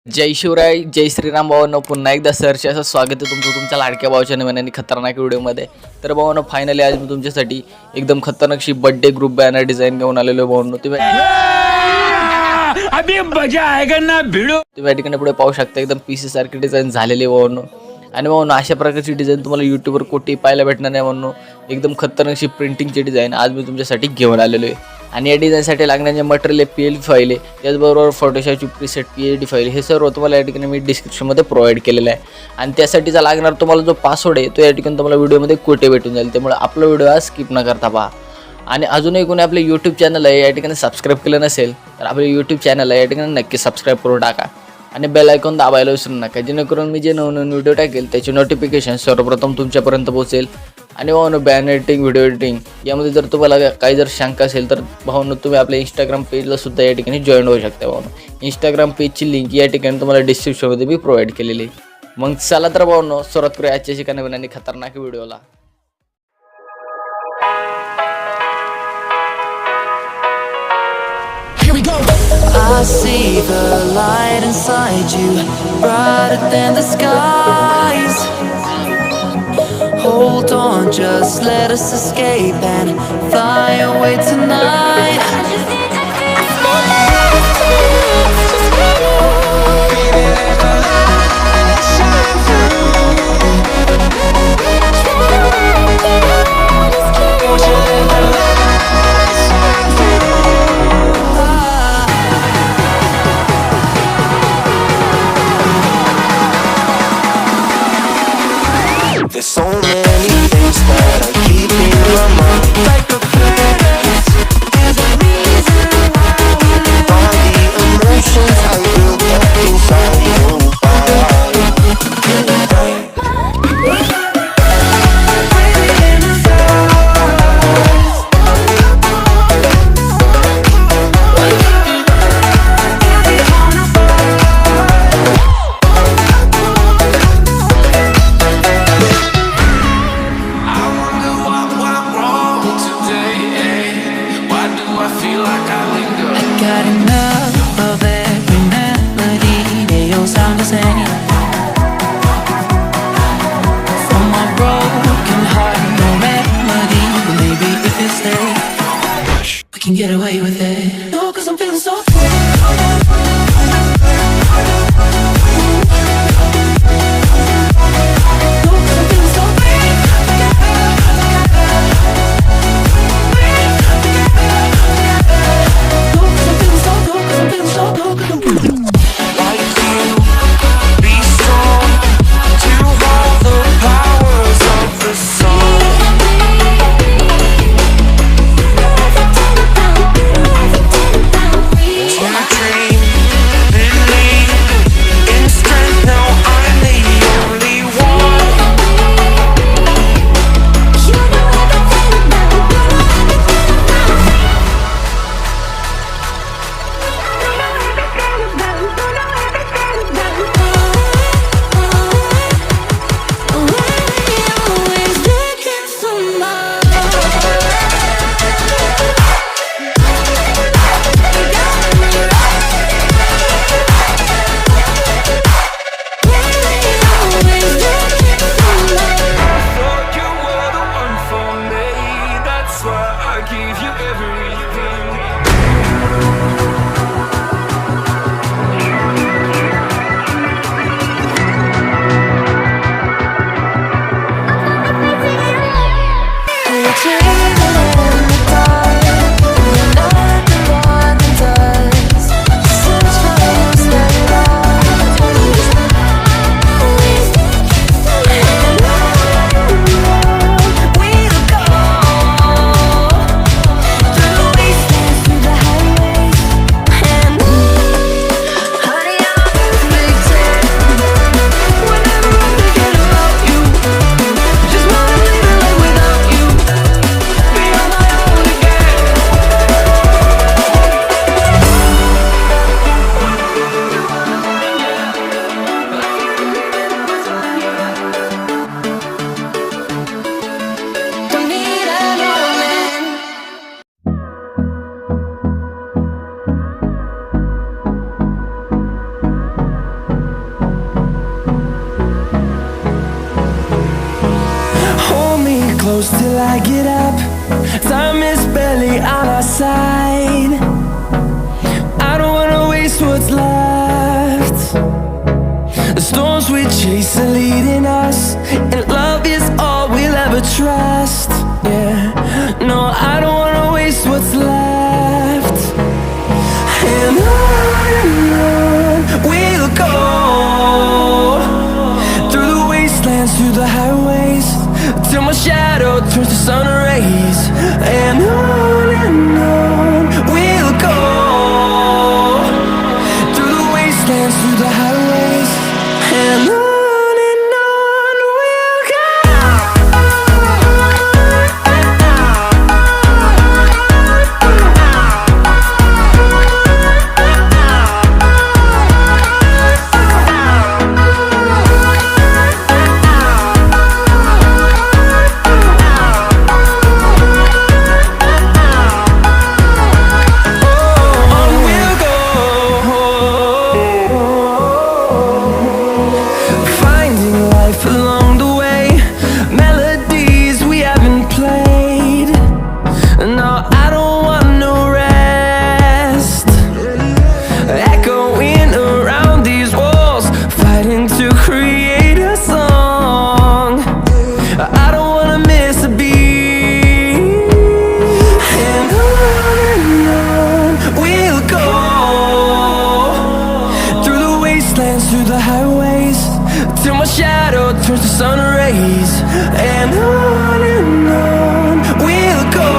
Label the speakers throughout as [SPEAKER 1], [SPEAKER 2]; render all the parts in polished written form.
[SPEAKER 1] जय शिवराय, जय श्रीराम भावांनो. पुन्हा एकदा सरचे असं स्वागत आहे तुमच्या लाडक्या भावाच्या नवीन आणि खतरनाक व्हिडिओमध्ये. तर भावांनो, फायनली आज मी तुमच्यासाठी एकदम खतरनाकशी बर्थडे ग्रुप बॅनर डिझाईन घेऊन आलेलो भावांनो. तुम्ही अभी मजा आएगा ना भिडो. तुम्ही या ठिकाणी पुढे पाहू शकता एकदम पीसी सारखी डिझाईन झालेली भावांनो. आणि भावांनो, अशा प्रकारची डिझाईन तुम्हाला यूट्यूबवर कोठेही पाहायला भेटणार नाही भावांनो. एकदम खतरनाकशी प्रिंटिंगची डिझाईन आज मी तुमच्यासाठी घेऊन आलेलो आहे. आणि या डिझाईनसाठी लागणारे मटेरियल आहे PLALIST फाईल आहे, त्याचबरोबर फोटोशॉपची प्रीसेट PSD फाईल, हे सर्व तुम्हाला या ठिकाणी मी डिस्क्रिप्शनमध्ये प्रोव्हाइड केलेलं आहे. आणि त्यासाठीचा लागणार तुम्हाला जो पासवर्ड आहे तो या ठिकाणी तुम्हाला व्हिडिओमध्ये कोठे भेटून जाईल. त्यामुळे आपला व्हिडिओ आज स्किप न करता पहा. आणि अजूनही कोणी आपले यूट्यूब चॅनल आहे या ठिकाणी सबस्क्राईब केलं नसेल तर आपले यूट्यूब चॅनल आहे या ठिकाणी नक्की सबस्क्राईब करून टाका. आणि बेल आयकॉन दाबायला विसरू नका, जेणेकरून मी जे नवनवीन व्हिडिओ टाकेल त्याची नोटिफिकेशन सर्वप्रथम तुमच्यापर्यंत पोहोचेल. आणि भावांनो, बॅनर एडिटिंग, व्हिडिओ एडिटिंग यामध्ये जर तुम्हाला काही जर शंका असेल तर भावांनो, तुम्ही आपल्या इंस्टाग्राम पेजला सुद्धा या ठिकाणी जॉईन होऊ शकता. भावांनो, इंस्टाग्राम पेजची लिंक या ठिकाणी तुम्हाला डिस्क्रिप्शनमध्ये मी प्रोव्हाइड केलेली आहे. मग चला तर भावांनो, सुरुवात करूया आजच्या एका नवीन आणि खतरनाक व्हिडिओला.
[SPEAKER 2] I see the light inside you, brighter than the skies. Hold on, just let us escape and fly away tonight. There's so many things that I keep in my mind. Like a past, there's a reason
[SPEAKER 3] close till I get up. Time is barely on our side. I don't wanna waste what's left. The storms we chase are leading us, and love is all we'll ever trust. Yeah, no, I don't wanna waste what's left. And on we'll go, through the wastelands, through the highways, till my shadow turns to sun rays. And on we'll go, through the wastelands, through the highways, and on we'll go. Through the highways, till my shadow turns to sun rays. And on we'll go,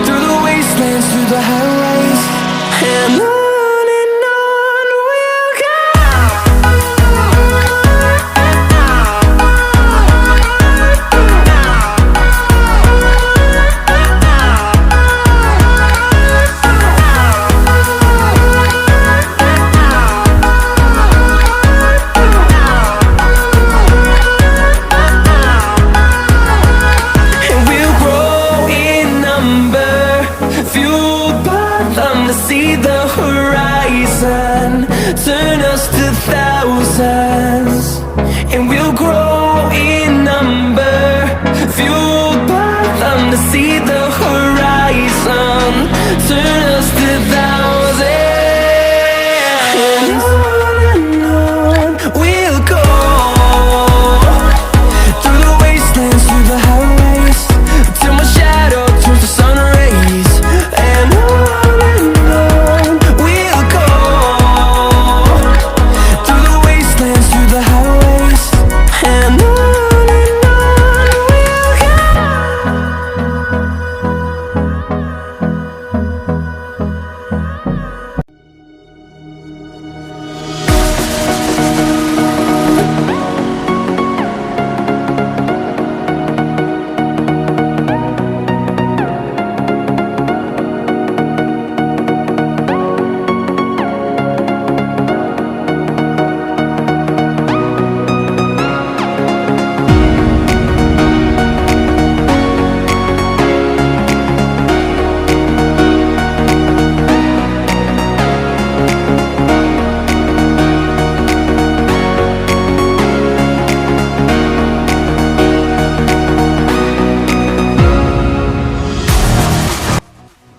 [SPEAKER 3] through the wastelands, through the highways, and on we'll go. See the horizon, turn us to thousands, and we'll grow in number, fueled by them. To see the horizon, turn us to thousands, and on we'll go, through the wastelands, through the highways, till my shadow turns to sun rays. And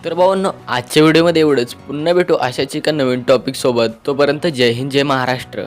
[SPEAKER 1] तर भावांनो, आजच्या व्हिडिओमध्ये एवढंच. पुन्हा भेटू अशाच एका नवीन topic सोबत. तोपर्यंत जय हिंद, जय महाराष्ट्र.